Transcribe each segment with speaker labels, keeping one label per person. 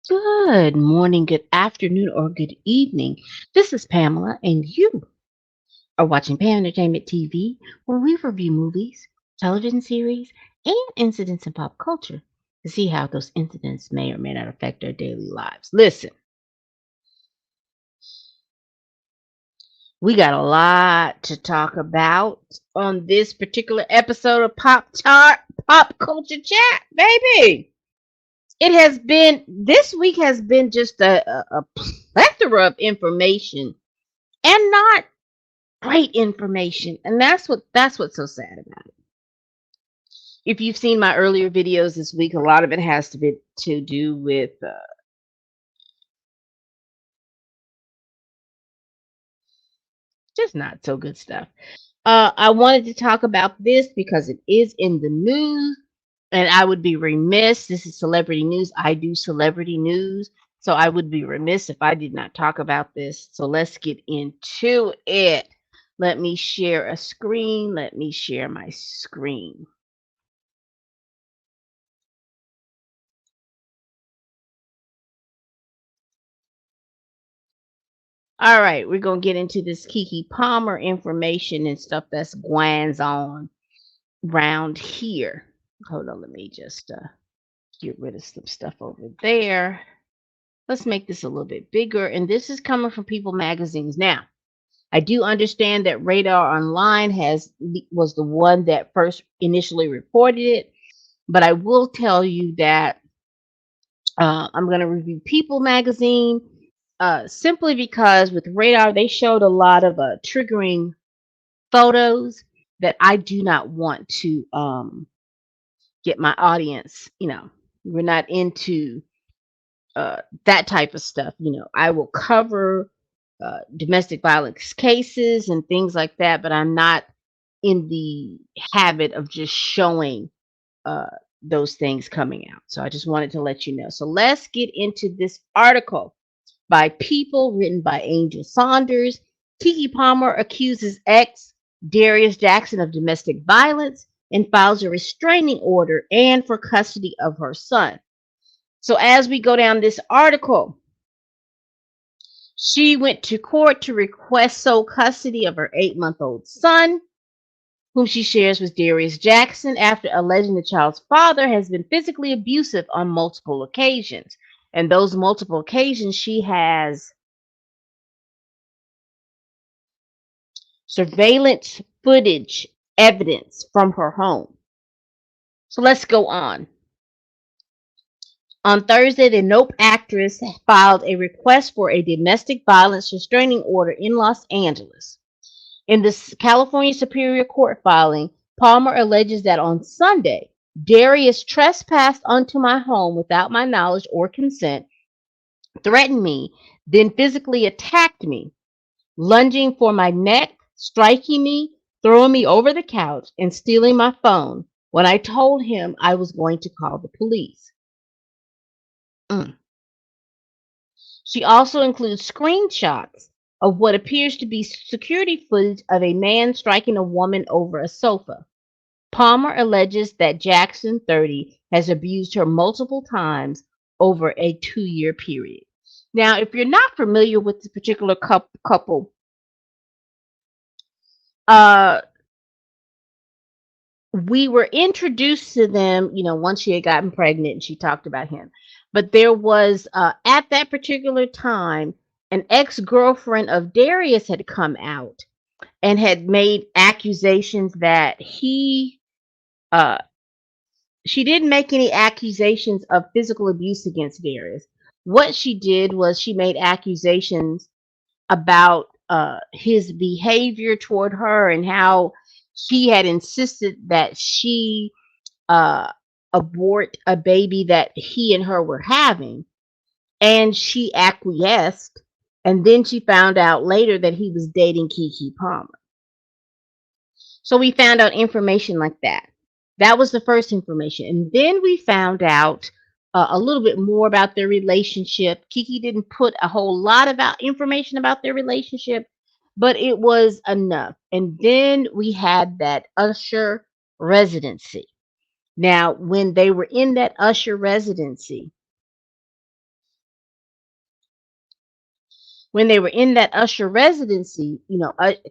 Speaker 1: Good morning, good afternoon, or good evening. This is Pamela, and you are watching Pam Entertainment TV, where we review movies, television series, and incidents in pop culture to see how those incidents may or may not affect our daily lives. Listen, we got a lot to talk about on this particular episode of Pop Culture Chat, baby. This week has been just a plethora of information and not great information, and that's what's so sad about it. If you've seen my earlier videos this week, a lot of it has to do with just not so good stuff. I wanted to talk about this because it is in the news, and I would be remiss. This is celebrity news. I do celebrity news, so I would be remiss if I did not talk about this. So let's get into it. Let me share a screen. Let me share my screen. All right, we're gonna get into this Keke Palmer information and stuff that's gwands on round here. Hold on, let me just get rid of some stuff over there. Let's make this a little bit bigger. And this is coming from People magazines. Now, I do understand that Radar Online was the one that first initially reported it, but I will tell you that I'm going to review People magazine simply because with Radar they showed a lot of triggering photos that I do not want to get my audience. We're not into that type of stuff. I will cover domestic violence cases and things like that, but I'm not in the habit of just showing uh, those things coming out. So I just wanted to let you know. So let's get into this article by People, written by Angel Saunders. Keke Palmer accuses ex Darius Jackson of domestic violence and files a restraining order and for custody of her son. So as we go down this article, she went to court to request sole custody of her 8-month-old son, whom she shares with Darius Jackson, after alleging the child's father has been physically abusive on multiple occasions. And those multiple occasions, she has surveillance footage evidence from her home. So let's go on. On Thursday, the Nope actress filed a request for a domestic violence restraining order in Los Angeles. In the California Superior Court filing, Palmer alleges that on Sunday, Darius trespassed onto my home without my knowledge or consent, threatened me, then physically attacked me, lunging for my neck, striking me, throwing me over the couch, and stealing my phone when I told him I was going to call the police. Mm. She also includes screenshots of what appears to be security footage of a man striking a woman over a sofa. Palmer alleges that Jackson, 30, has abused her multiple times over a 2-year period. Now, if you're not familiar with this particular couple, uh, we were introduced to them, once she had gotten pregnant and she talked about him. But there was, at that particular time, an ex girlfriend of Darius had come out and had made accusations that uh, she didn't make any accusations of physical abuse against Darius. What she did was she made accusations about his behavior toward her and how he had insisted that she uh, abort a baby that he and her were having, and she acquiesced. And then she found out later that he was dating Keke Palmer. So we found out information like that. That was the first information. And then we found out a little bit more about their relationship. Keke didn't put a whole lot about information about their relationship, but it was enough. And then we had that Usher residency. Now, when they were in that Usher residency, when they were in that Usher residency,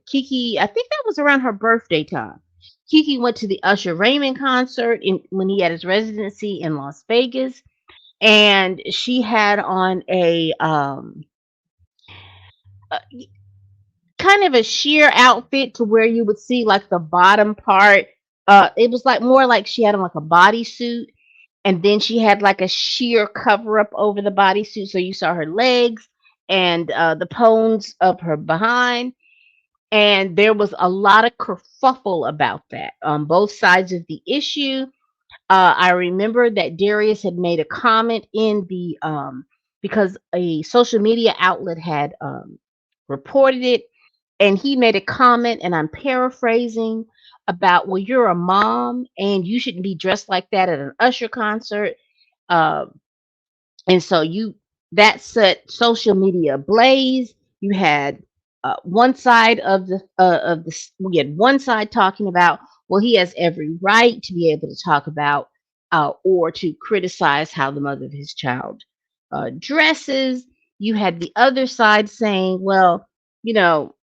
Speaker 1: Kiki, I think that was around her birthday time. Kiki went to the Usher Raymond concert when he had his residency in Las Vegas, and she had on a kind of a sheer outfit to where you would see like the bottom part. It was like more like she had on like a bodysuit, and then she had like a sheer cover up over the bodysuit, so you saw her legs and the pones of her behind. And there was a lot of kerfuffle about that on both sides of the issue. I remember that Darius had made a comment in the because a social media outlet had reported it, and he made a comment, and I'm paraphrasing, about, well, you're a mom and you shouldn't be dressed like that at an Usher concert. Uh, and so that set social media ablaze. You had one side we had one side talking about, well, he has every right to be able to talk about or to criticize how the mother of his child dresses. You had the other side saying, well, you know,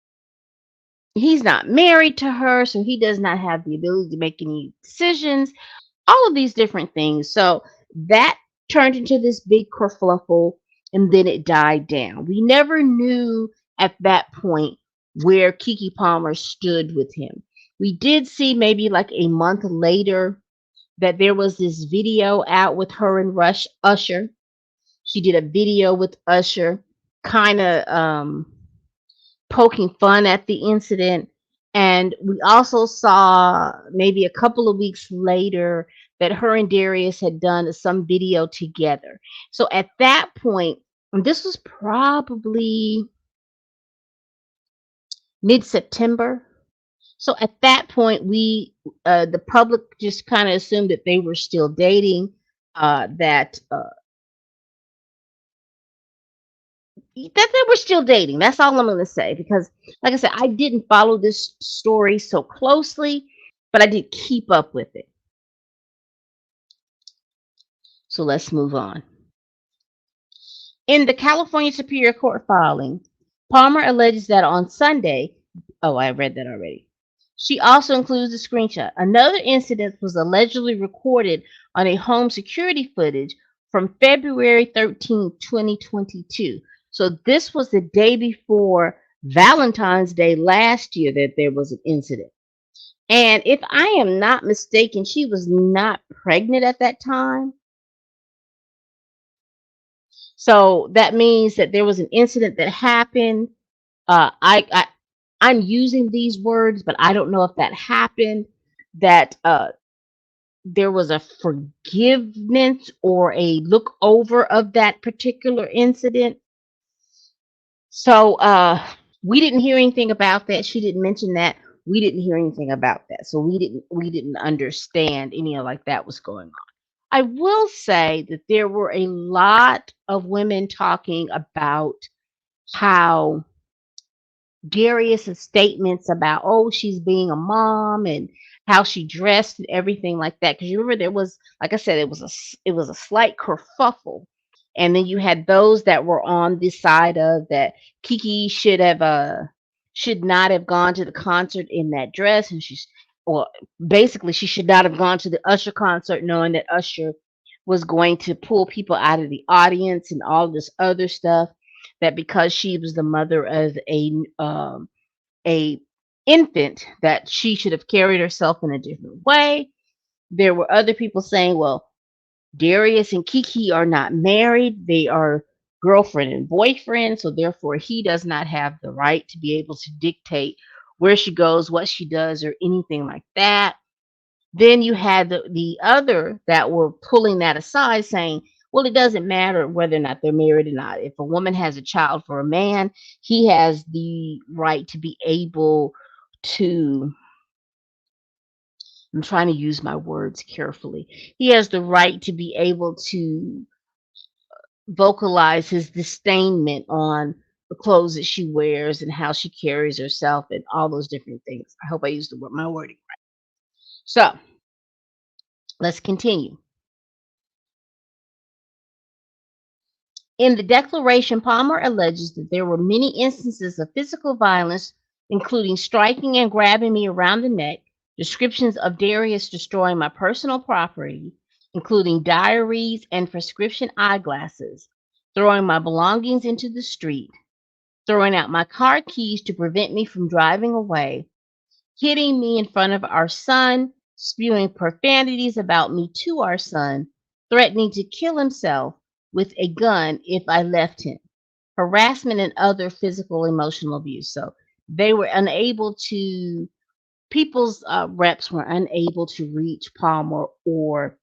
Speaker 1: he's not married to her, so he does not have the ability to make any decisions, all of these different things. So that turned into this big kerfluffle, and then it died down. We never knew at that point where Keke Palmer stood with him. We did see maybe like a month later that there was this video out with her and Usher. She did a video with Usher, kind of poking fun at the incident. And we also saw maybe a couple of weeks later that her and Darius had done some video together. So at that point, and this was probably mid September. So at that point, the public just kind of assumed that they were still that they were still dating. That's all I'm going to say because, like I said, I didn't follow this story so closely, but I did keep up with it. So let's move on. In the California Superior Court filing, Palmer alleges that on Sunday, oh, I read that already. She also includes a screenshot. Another incident was allegedly recorded on a home security footage from February 13th, 2022. So this was the day before Valentine's Day last year that there was an incident. And if I am not mistaken, she was not pregnant at that time. So that means that there was an incident that happened. I'm using these words, but I don't know if that happened. That there was a forgiveness or a look over of that particular incident. So we didn't hear anything about that. She didn't mention that. We didn't hear anything about that. So we didn't understand any of like that was going on. I will say that there were a lot of women talking about how Darius's statements about, oh, she's being a mom and how she dressed and everything like that. Because you remember there was, like I said, it was a slight kerfuffle, and then you had those that were on this side of that Kiki should not have gone to the concert in that dress, and well, basically she should not have gone to the Usher concert knowing that Usher was going to pull people out of the audience and all this other stuff, that because she was the mother of a infant that she should have carried herself in a different way. There were other people saying, well, Darius and Kiki are not married, they are girlfriend and boyfriend, so therefore he does not have the right to be able to dictate where she goes, what she does, or anything like that. Then you had the other that were pulling that aside, saying, well, it doesn't matter whether or not they're married or not. If a woman has a child for a man, he has the right to be able to, I'm trying to use my words carefully. He has the right to be able to vocalize his disdainment on the clothes that she wears and how she carries herself and all those different things. I hope I used my wording right. So let's continue. In the declaration, Palmer alleges that there were many instances of physical violence, including striking and grabbing me around the neck, descriptions of Darius destroying my personal property, including diaries and prescription eyeglasses, throwing my belongings into the street, throwing out my car keys to prevent me from driving away, hitting me in front of our son, spewing profanities about me to our son, threatening to kill himself with a gun if I left him, harassment and other physical emotional abuse. So they were unable to, people's reps were unable to reach Palmer or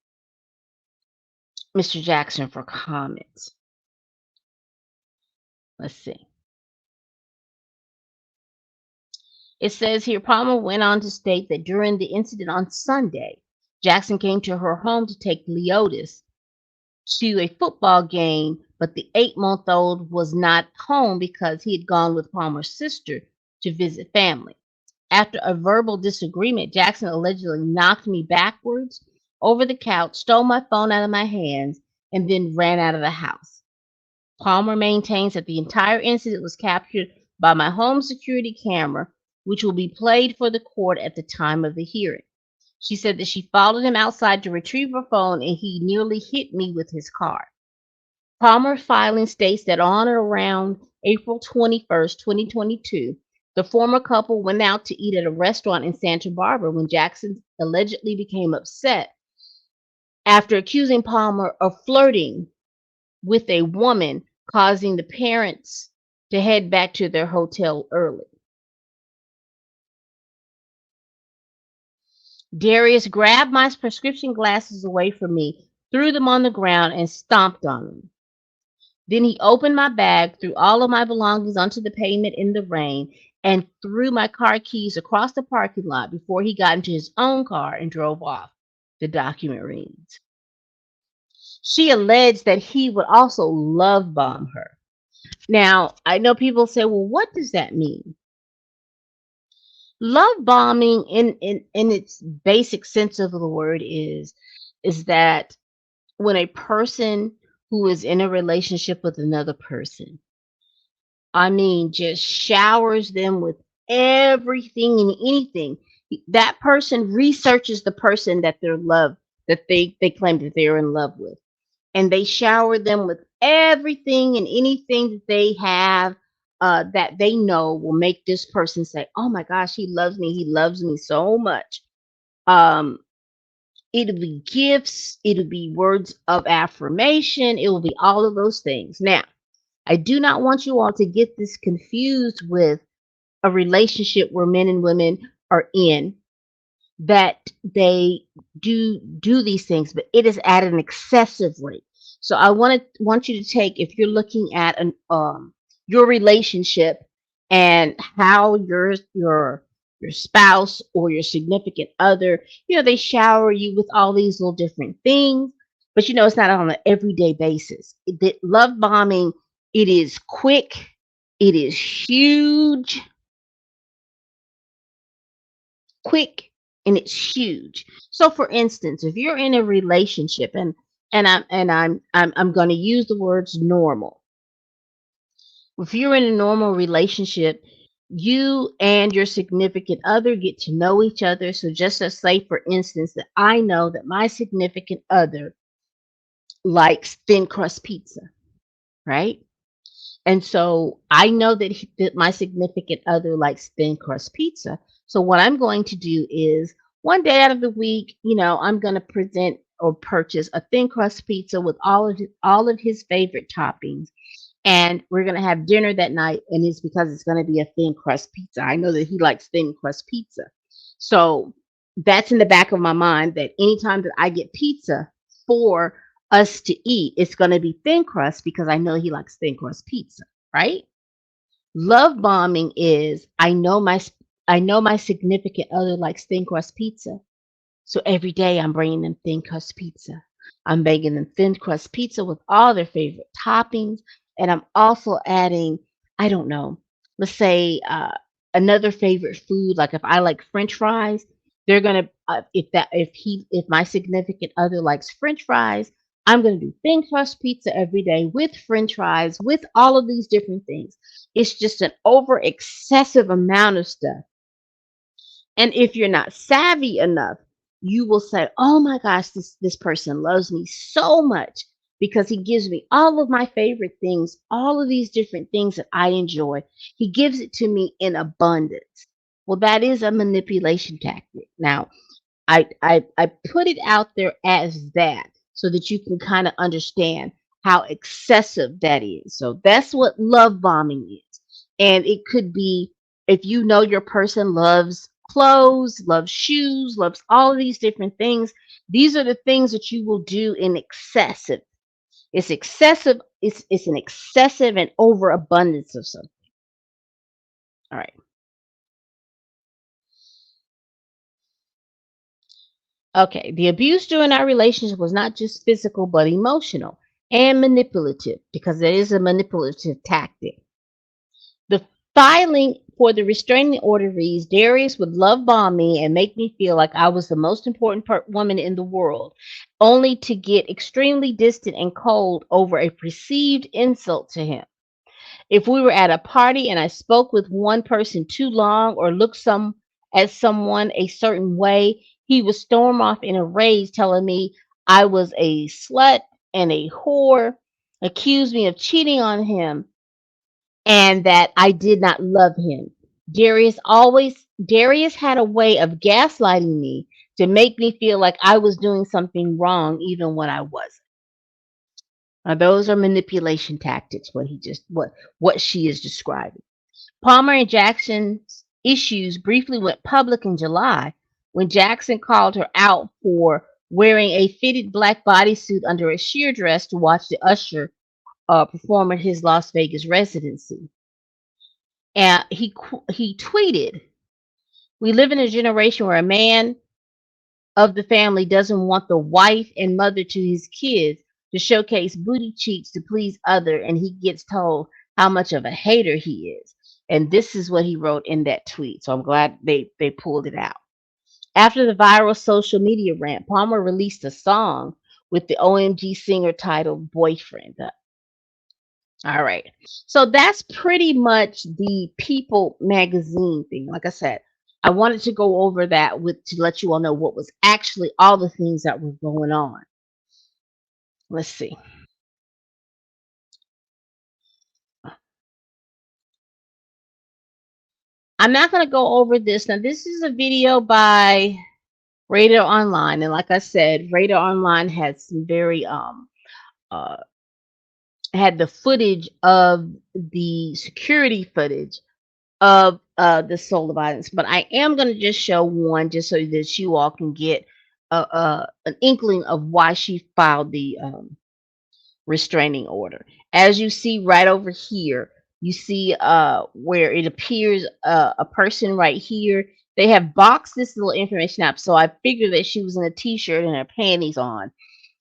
Speaker 1: Mr. Jackson for comments. Let's see. It says here Palmer went on to state that during the incident on Sunday, Jackson came to her home to take Leotis to a football game, but the 8-month-old was not home because he had gone with Palmer's sister to visit family. After a verbal disagreement, Jackson allegedly knocked me backwards over the couch, stole my phone out of my hands, and then ran out of the house. Palmer maintains that the entire incident was captured by my home security camera, which will be played for the court at the time of the hearing. She said that she followed him outside to retrieve her phone and he nearly hit me with his car. Palmer's filing states that on or around April 21st, 2022, the former couple went out to eat at a restaurant in Santa Barbara when Jackson allegedly became upset after accusing Palmer of flirting with a woman, causing the parents to head back to their hotel early. Darius grabbed my prescription glasses away from me, threw them on the ground, and stomped on them. Then he opened my bag, threw all of my belongings onto the pavement in the rain, and threw my car keys across the parking lot before he got into his own car and drove off, the document reads. She alleged that he would also love bomb her. Now, I know people say, well, what does that mean? Love bombing in its basic sense of the word is that when a person who is in a relationship with another person, I mean, just showers them with everything and anything. That person researches the person that they're love that they claim that they're in love with, and they shower them with everything and anything that they have that they know will make this person say, "Oh my gosh, he loves me. He loves me so much." Um, it'll be gifts. It'll be words of affirmation. It will be all of those things. Now, I do not want you all to get this confused with a relationship where men and women are in that they do these things, but it is at an excessive rate. So I want you to take, if you're looking at an your relationship and how your spouse or your significant other, they shower you with all these little different things, but it's not on an everyday basis. Love bombing, it is quick, it is huge, quick, and it's huge. So for instance, if you're in a relationship and I'm going to use the words normal. If you're in a normal relationship, you and your significant other get to know each other. So just to say, for instance, that I know that my significant other likes thin crust pizza, right? And so I know that my significant other likes thin crust pizza. So what I'm going to do is one day out of the week, I'm going to present or purchase a thin crust pizza with all of his favorite toppings, and we're going to have dinner that night. And it's because it's going to be a thin crust pizza. I know that he likes thin crust pizza, so that's in the back of my mind that anytime that I get pizza for us to eat, it's going to be thin crust because I know he likes thin crust pizza, right? Love bombing is I know my significant other likes thin crust pizza, so every day I'm bringing them thin crust pizza. I'm making them thin crust pizza with all their favorite toppings, and I'm also adding, I don't know, let's say another favorite food. Like if I like French fries, they're gonna if my significant other likes French fries, I'm going to do thin crust pizza every day with french fries, with all of these different things. It's just an over excessive amount of stuff. And if you're not savvy enough, you will say, "Oh my gosh, this person loves me so much because he gives me all of my favorite things, all of these different things that I enjoy. He gives it to me in abundance." Well, that is a manipulation tactic. Now, I put it out there as that so that you can kind of understand how excessive that is. So that's what love bombing is. And it could be if you know your person loves clothes, loves shoes, loves all of these different things, these are the things that you will do in excessive. It's excessive, it's an excessive and overabundance of something. All right. Okay, the abuse during our relationship was not just physical but emotional and manipulative because it is a manipulative tactic. The filing for the restraining order reads Darius would love bomb me and make me feel like I was the most important woman in the world, only to get extremely distant and cold over a perceived insult to him. If we were at a party and I spoke with one person too long or looked at someone a certain way, he would storm off in a rage, telling me I was a slut and a whore, accuse me of cheating on him, and that I did not love him. Darius had a way of gaslighting me to make me feel like I was doing something wrong even when I wasn't. Now, those are manipulation tactics, what she is describing. Palmer and Jackson's issues briefly went public in July when Jackson called her out for wearing a fitted black bodysuit under a sheer dress to watch the Usher perform at his Las Vegas residency. And he tweeted, "We live in a generation where a man of the family doesn't want the wife and mother to his kids to showcase booty cheeks to please other, and he gets told how much of a hater he is." And this is what he wrote in that tweet. So I'm glad they pulled it out. After the viral social media rant, Palmer released a song with the OMG singer titled Boyfriend. All right. So that's pretty much the People magazine thing. Like I said, I wanted to go over that with to let you all know what was actually all the things that were going on. Let's see. I'm not going to go over this. Now, this is a video by Radar Online. And like I said, Radar Online had some very uh had the footage of the security footage of the solar violence. But I am going to just show one just so that you all can get an inkling of why she filed the restraining order. As you see right over here, you see where it appears a person right here. They have boxed this little information up. So I figured that she was in a t-shirt and her panties on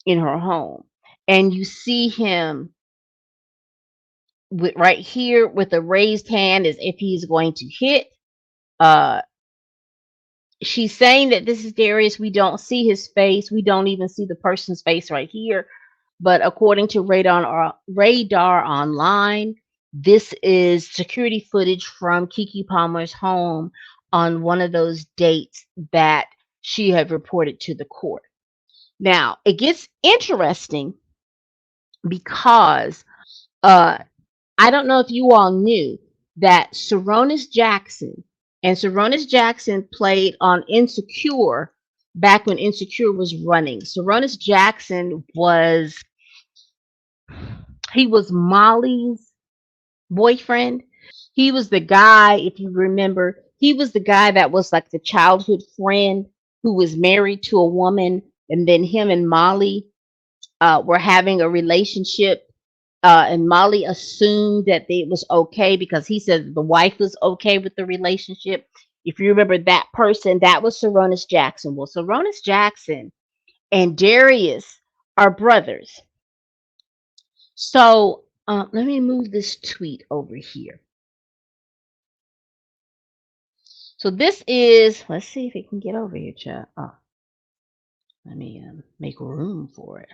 Speaker 1: in her home. And you see him right here with a raised hand as if he's going to hit. Uh, she's saying that this is Darius. We don't see his face. We don't even see the person's face right here. But according to Radar Online, this is security footage from Keke Palmer's home on one of those dates that she had reported to the court. Now, it gets interesting because uh, I don't know if you all knew that Saronis Jackson played on Insecure back when Insecure was running. Saronis Jackson was Molly's boyfriend. He was the guy, if you remember, he was the guy that was like the childhood friend who was married to a woman, and then him and Molly were having a relationship, and Molly assumed that it was okay because he said the wife was okay with the relationship. If you remember that person, that was Saronis Jackson. Well, Saronis Jackson and Darius are brothers. So let me move this tweet over here. So this is, let's see if it can get over here, chat. Oh, let me make room for it.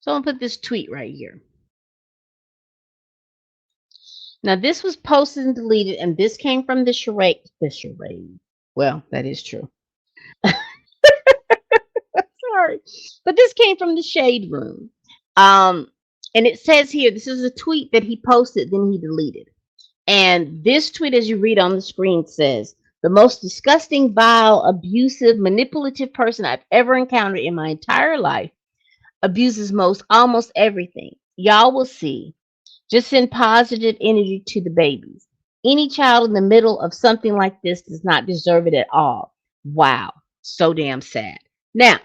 Speaker 1: So I'm gonna put this tweet right here. Now this was posted and deleted, and this came from the charade. The charade. Well, that is true. Sorry, but this came from the shade room. Um, and it says here, this is a tweet that he posted, then he deleted. And this tweet, as you read on the screen, says, "The most disgusting, vile, abusive, manipulative person I've ever encountered in my entire life abuses most almost everything. Y'all will see. Just send positive energy to the babies. Any child in the middle of something like this does not deserve it at all. Wow. So damn sad." Now,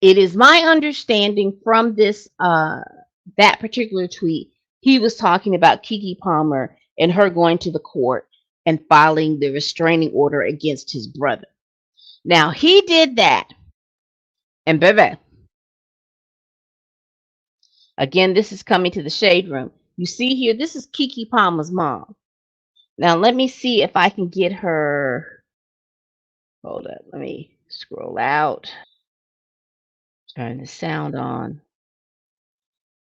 Speaker 1: it is my understanding from this that particular tweet, he was talking about Keke Palmer and her going to the court and filing the restraining order against his brother. Now he did that, and baby, again, this is coming to the shade room. You see here, this is Keke Palmer's mom. Now let me see if I can get her. Hold up, let me scroll out, turn the sound on,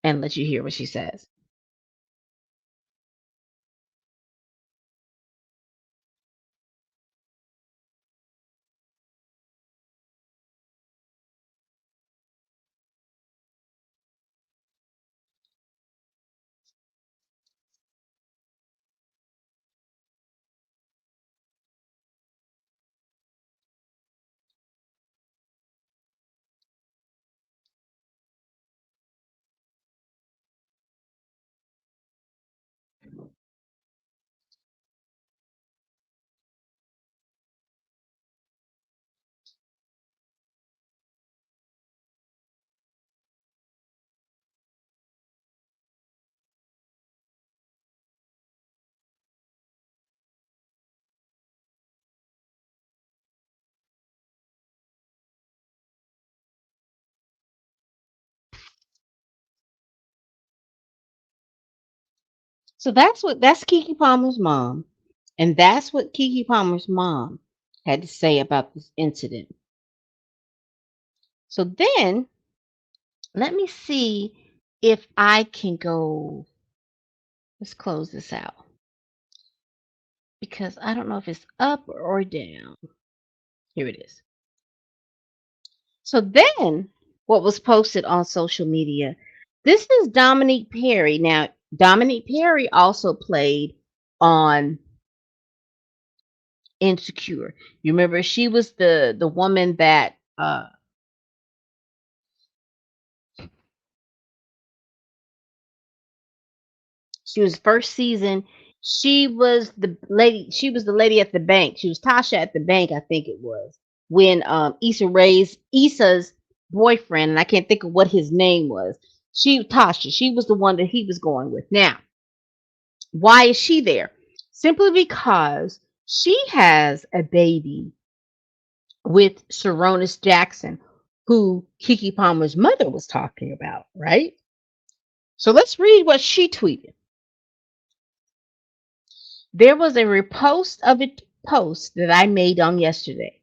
Speaker 1: and let you hear what she says. So that's Keke Palmer's mom, and that's what Keke Palmer's mom had to say about this incident. So then let me see if I can go. Let's close this out because I don't know if it's up or down. Here it is. So then what was posted on social media? This is Dominique Perry. Now, Dominique Perry also played on Insecure. You remember she was the woman that she was first season. She was the lady at the bank. She was Tasha at the bank, I think it was. When Issa's boyfriend, and I can't think of what his name was. She was the one that he was going with. Now, why is she there? Simply because she has a baby with Sharonis Jackson, who Keke Palmer's mother was talking about, right? So let's read what she tweeted. There was a repost of a post that I made on yesterday.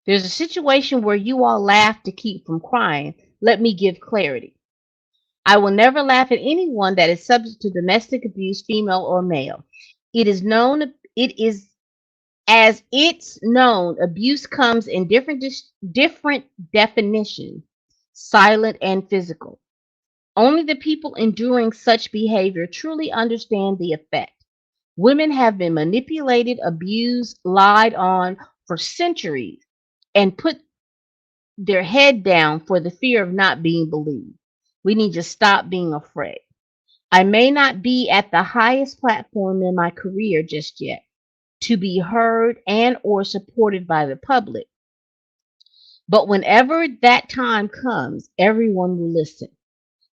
Speaker 1: There's a situation where you all laugh to keep from crying. Let me give clarity. I will never laugh at anyone that is subject to domestic abuse, female or male. It is as it's known, abuse comes in different definitions, silent and physical. Only the people enduring such behavior truly understand the effect. Women have been manipulated, abused, lied on for centuries and put their head down for the fear of not being believed. We need to stop being afraid. I may not be at the highest platform in my career just yet to be heard and or supported by the public, but whenever that time comes, everyone will listen.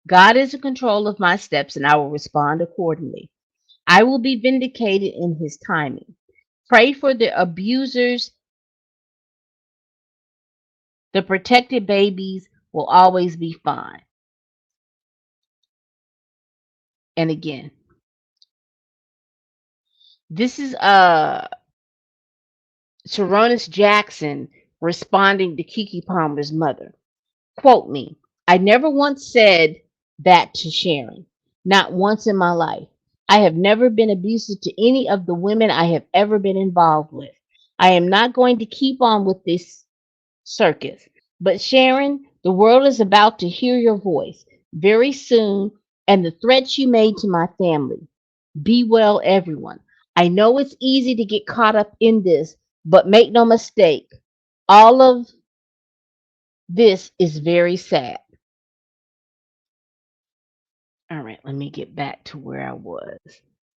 Speaker 1: God is in control of my steps and I will respond accordingly. I will be vindicated in his timing. Pray for the abusers. The protected babies will always be fine. And again, this is Sharonis Jackson responding to Keke Palmer's mother. Quote me, I never once said that to Sharon. Not once in my life. I have never been abusive to any of the women I have ever been involved with. I am not going to keep on with this circus. But Sharon, the world is about to hear your voice very soon and the threats you made to my family. Be well, everyone. I know it's easy to get caught up in this, but make no mistake, all of this is very sad. All right, let me get back to where I was.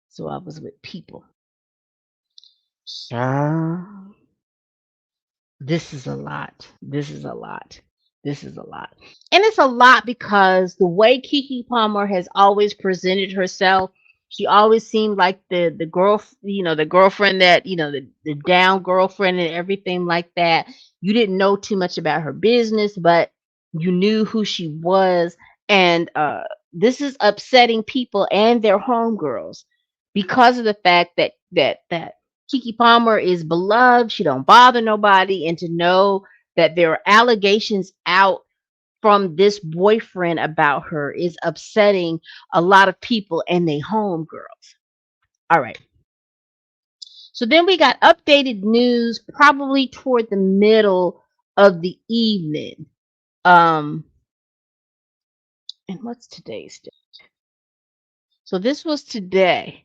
Speaker 1: So I was with people. Ah, this is a lot. This is a lot. This is a lot. And it's a lot because the way Keke Palmer has always presented herself, she always seemed like the girl, the girlfriend that, the down girlfriend and everything like that. You didn't know too much about her business, but you knew who she was. And this is upsetting people and their homegirls because of the fact that Keke Palmer is beloved. She don't bother nobody, and to know that there are allegations out from this boyfriend about her is upsetting a lot of people and they homegirls. All right. So then we got updated news probably toward the middle of the evening. Um, and what's today's date? So this was today.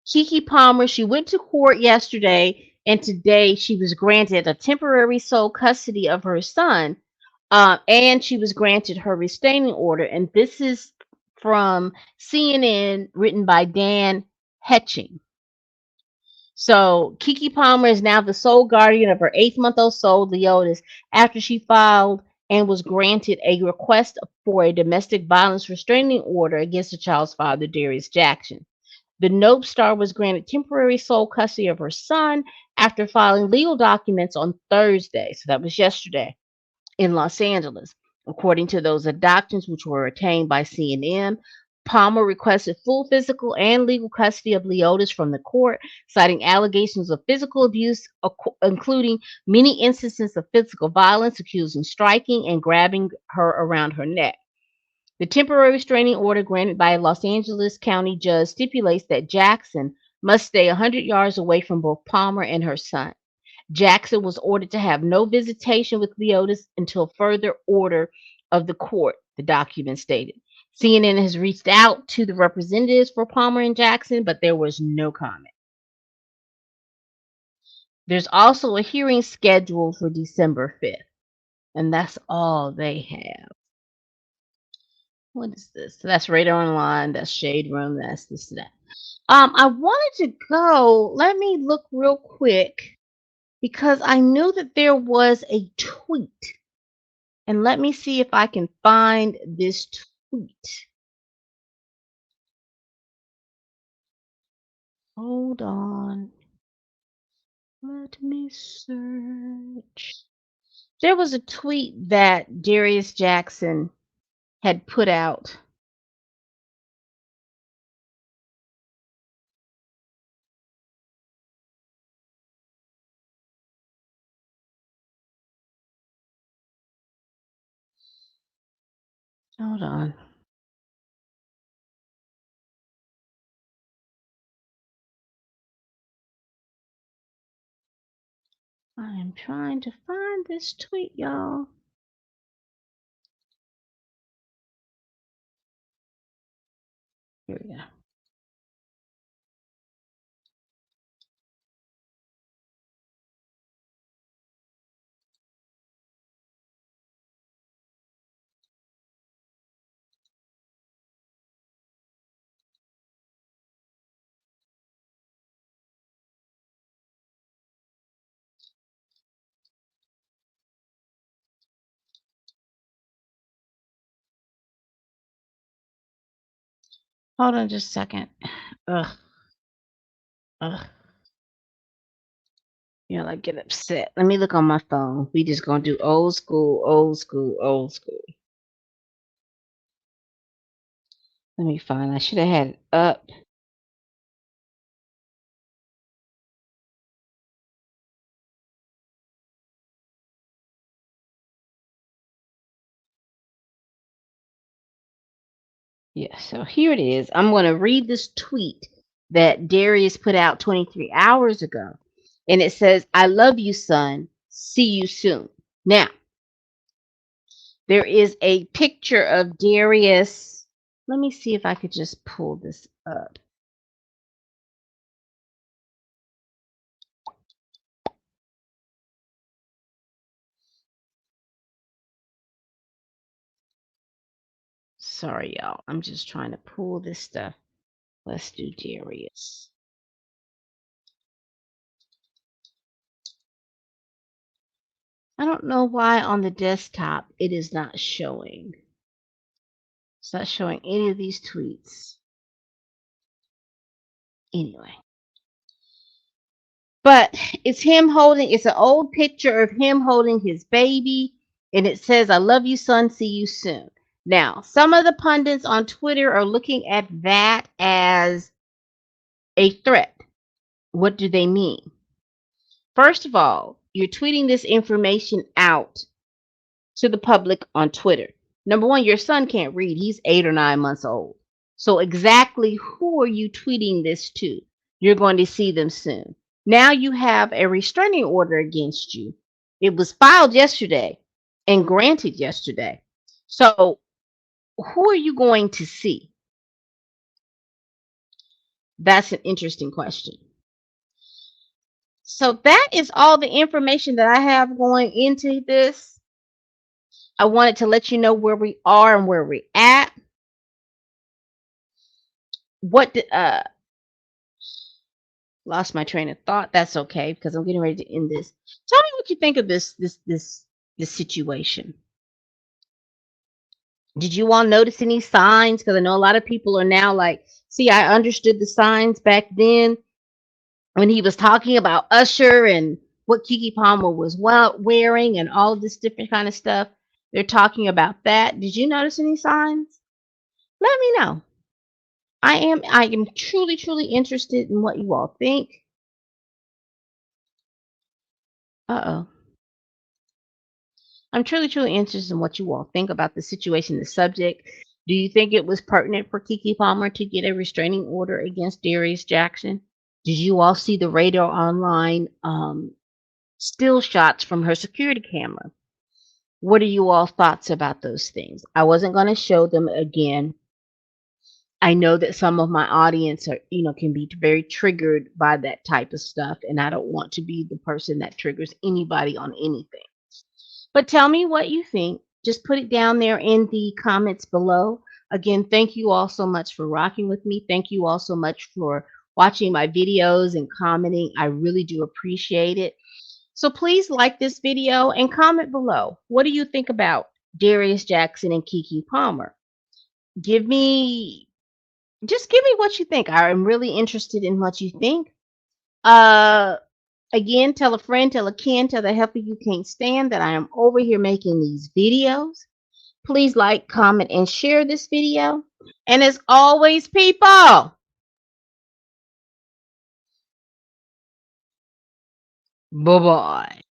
Speaker 1: Keke Palmer, she went to court yesterday, and today she was granted a temporary sole custody of her son, and she was granted her restraining order. And this is from CNN, written by Dan Hetching. So Keke Palmer is now the sole guardian of her 8-month-old soul, Leotis, after she filed and was granted a request for a domestic violence restraining order against the child's father, Darius Jackson. The Nope star was granted temporary sole custody of her son after filing legal documents on Thursday. So that was yesterday in Los Angeles. According to those documents, which were obtained by CNN, Palmer requested full physical and legal custody of Leotis from the court, citing allegations of physical abuse, including many instances of physical violence, accusing striking and grabbing her around her neck. The temporary restraining order granted by a Los Angeles County judge stipulates that Jackson must stay 100 yards away from both Palmer and her son. Jackson was ordered to have no visitation with Leotis until further order of the court, the document stated. CNN has reached out to the representatives for Palmer and Jackson, but there was no comment. There's also a hearing scheduled for December 5th, and that's all they have. What is this? So that's Radar Online, that's Shade Room, that's this, that. I wanted to go. Let me look real quick because I knew that there was a tweet. And let me see if I can find this tweet. Hold on. Let me search. There was a tweet that Darius Jackson had put out. Hold on. I am trying to find this tweet, y'all. Here we go. Hold on just a second. Ugh. Ugh. I get upset. Let me look on my phone. We just gonna do old school, old school, old school. Let me find. I should have had it up. Yeah, so here it is. I'm going to read this tweet that Darius put out 23 hours ago. And it says, I love you, son. See you soon. Now, there is a picture of Darius. Let me see if I could just pull this up. Sorry, y'all. I'm just trying to pull this stuff. Let's do Darius. I don't know why on the desktop it is not showing. It's not showing any of these tweets. Anyway. But it's an old picture of him holding his baby, and it says, I love you, son, see you soon. Now, some of the pundits on Twitter are looking at that as a threat. What do they mean? First of all, you're tweeting this information out to the public on Twitter. Number one, your son can't read. He's 8 or 9 months old. So exactly who are you tweeting this to? You're going to see them soon. Now you have a restraining order against you. It was filed yesterday and granted yesterday. So who are you going to see? That's an interesting question. So that is all the information that I have going into this. I wanted to let you know where we are and where we're at. What Lost my train of thought. That's okay because I'm getting ready to end this. Tell me what you think of this situation. Did you all notice any signs? Because I know a lot of people are now like, see, I understood the signs back then when he was talking about Usher and what Keke Palmer was wearing and all of this different kind of stuff. They're talking about that. Did you notice any signs? Let me know. I am truly, truly interested in what you all think. Uh-oh. I'm truly, truly interested in what you all think about the situation, the subject. Do you think it was pertinent for Keke Palmer to get a restraining order against Darius Jackson? Did you all see the Radar Online still shots from her security camera? What are you all thoughts about those things? I wasn't going to show them again. I know that some of my audience are, can be very triggered by that type of stuff, and I don't want to be the person that triggers anybody on anything. But tell me what you think. Just put it down there in the comments below. Again, thank you all so much for rocking with me. Thank you all so much for watching my videos and commenting. I really do appreciate it. So please like this video and comment below. What do you think about Darius Jackson and Keke Palmer? Just give me what you think. I am really interested in what you think. Again, tell a friend, tell a kin, tell the helper you can't stand that I am over here making these videos. Please like, comment, and share this video. And as always, people, bye-bye.